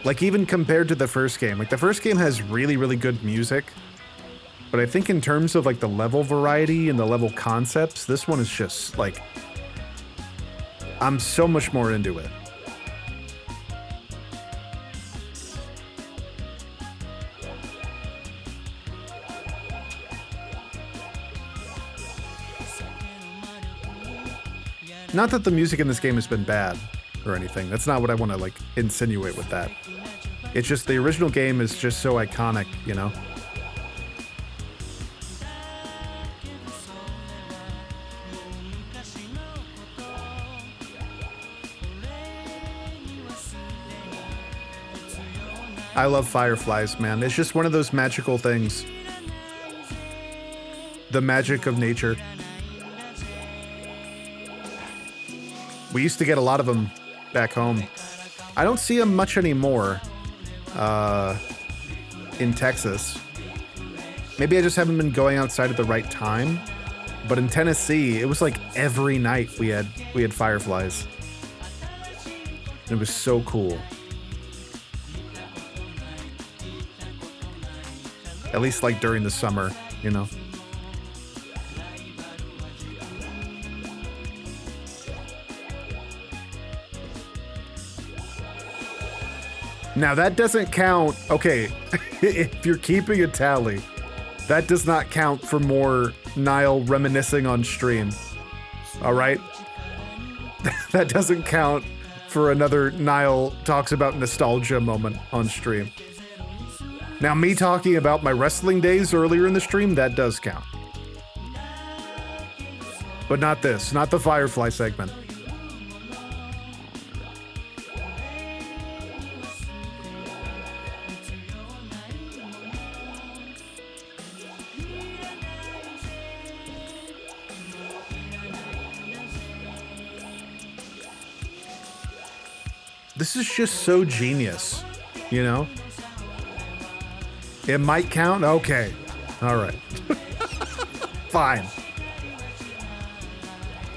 Like, even compared to the first game. Like, the first game has really, really good music. But I think in terms of, like, the level variety and the level concepts, this one is just, like... I'm so much more into it. Not that the music in this game has been bad or anything. That's not what I want to, like, insinuate with that. It's just the original game is just so iconic, you know? I love fireflies, man. It's just one of those magical things. The magic of nature. We used to get a lot of them back home. I don't see them much anymore in Texas. Maybe I just haven't been going outside at the right time. But in Tennessee, it was like every night we had fireflies. It was so cool. At least like during the summer, you know. Now that doesn't count. Okay, if you're keeping a tally, That does not count for more Niall reminiscing on stream. All right? That doesn't count for another Niall talks about nostalgia moment on stream. Now, me talking about my wrestling days earlier in the stream, that does count. But not this, not the Firefly segment. This is just so genius, you know? It might count? Okay. All right. Fine.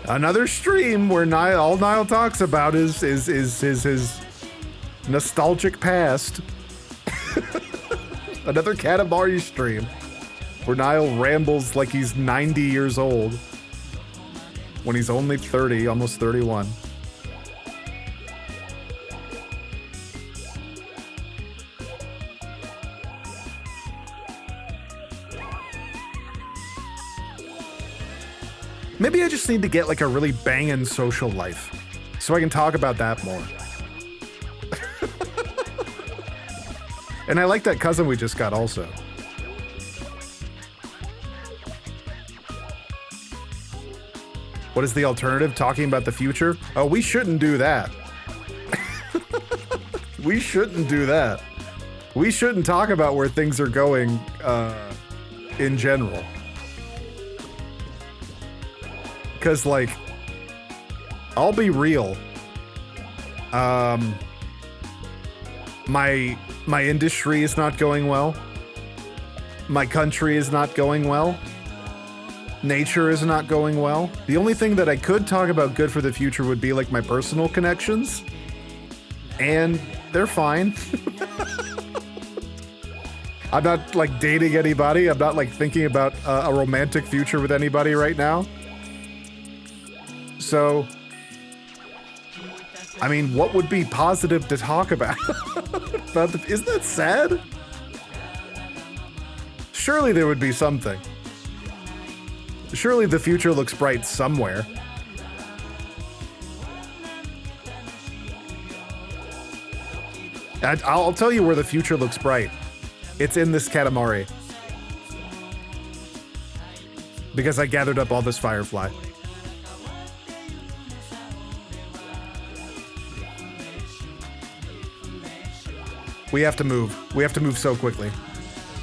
Another stream where all Niall talks about is his nostalgic past. Another Katamari stream where Niall rambles like he's 90 years old when he's only 30, almost 31. Maybe I just need to get like a really banging social life so I can talk about that more. And I like that cousin we just got also. What is the alternative? Talking about the future? Oh, we shouldn't do that. We shouldn't do that. We shouldn't talk about where things are going in general. Because, like, I'll be real. My industry is not going well. My country is not going well. Nature is not going well. The only thing that I could talk about good for the future would be, like, my personal connections. And they're fine. I'm not, like, dating anybody. I'm not, like, thinking about a romantic future with anybody right now. So, I mean, what would be positive to talk about? Isn't that sad? Surely there would be something. Surely the future looks bright somewhere. I'll tell you where the future looks bright. It's in this Katamari. Because I gathered up all this Firefly. We have to move. We have to move so quickly.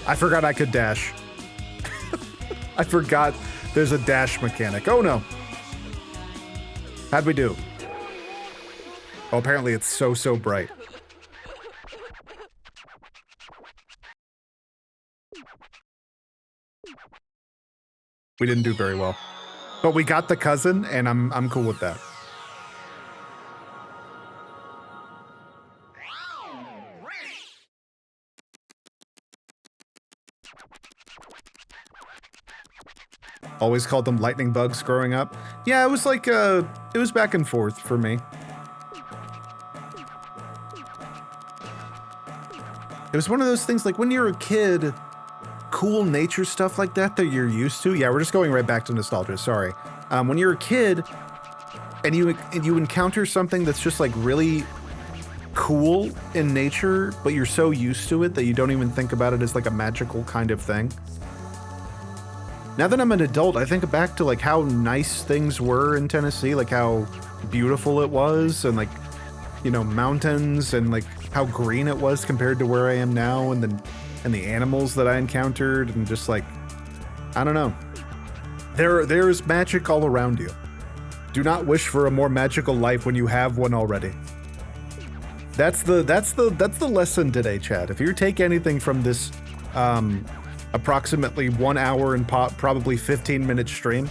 I forgot I could dash. I forgot there's a dash mechanic. Oh no. How'd we do? Oh, apparently it's so bright. We didn't do very well. But we got the cousin, and I'm cool with that. Always called them lightning bugs growing up. Yeah, it was like, it was back and forth for me. It was one of those things like when you're a kid, cool nature stuff like that you're used to. Yeah, we're just going right back to nostalgia, sorry. When you're a kid and you encounter something that's just like really cool in nature, but you're so used to it that you don't even think about it as like a magical kind of thing. Now that I'm an adult, I think back to like how nice things were in Tennessee, like how beautiful it was, and like, you know, mountains, and like how green it was compared to where I am now, and the animals that I encountered, and just like, I don't know. There's magic all around you. Do not wish for a more magical life when you have one already. That's the lesson today, chat. If you take anything from this approximately 1 hour and probably 15-minute stream,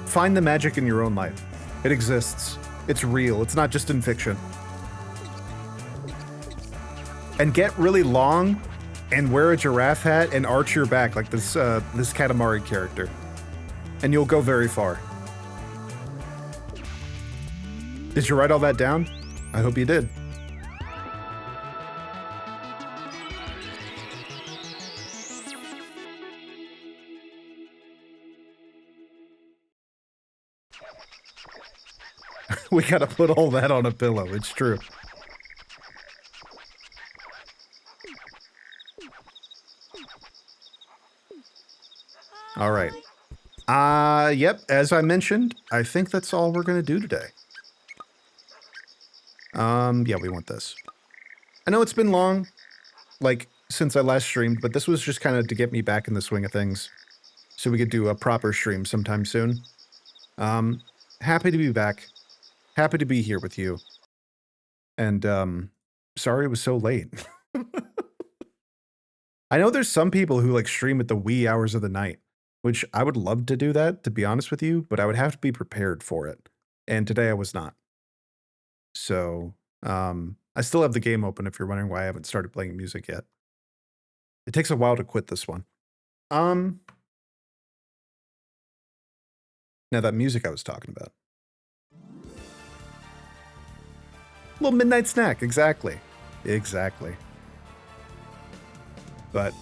find the magic in your own life. It exists. It's real. It's not just in fiction. And get really long and wear a giraffe hat and arch your back like this Katamari character. And you'll go very far. Did you write all that down? I hope you did. We gotta put all that on a pillow. It's true. All right. Yep, as I mentioned, I think that's all we're gonna do today. Yeah, we want this. I know it's been long, like, since I last streamed, but this was just kind of to get me back in the swing of things, so we could do a proper stream sometime soon. Happy to be back. Happy to be here with you. And, sorry it was so late. I know there's some people who, like, stream at the wee hours of the night, which I would love to do that, to be honest with you, but I would have to be prepared for it. And today I was not. So, I still have the game open if you're wondering why I haven't started playing music yet. It takes a while to quit this one. Now that music I was talking about. Little midnight snack, exactly. Exactly. But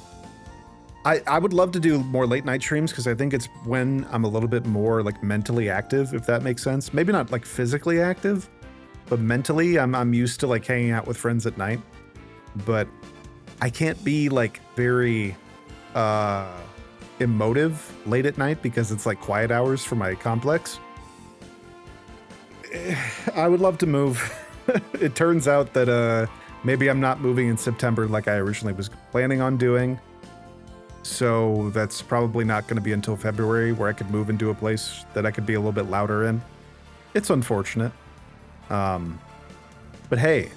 I would love to do more late night streams because I think it's when I'm a little bit more like mentally active, if that makes sense. Maybe not like physically active, but mentally I'm used to like hanging out with friends at night. But I can't be like very emotive late at night because it's like quiet hours for my complex. I would love to move. It turns out that maybe I'm not moving in September like I originally was planning on doing. So that's probably not going to be until February where I could move into a place that I could be a little bit louder in. It's unfortunate. But hey,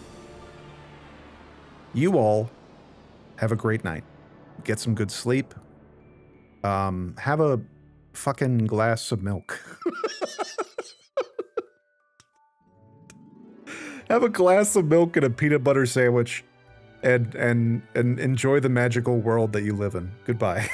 you all have a great night. Get some good sleep. Have a fucking glass of milk. Have a glass of milk and a peanut butter sandwich and enjoy the magical world that you live in. Goodbye.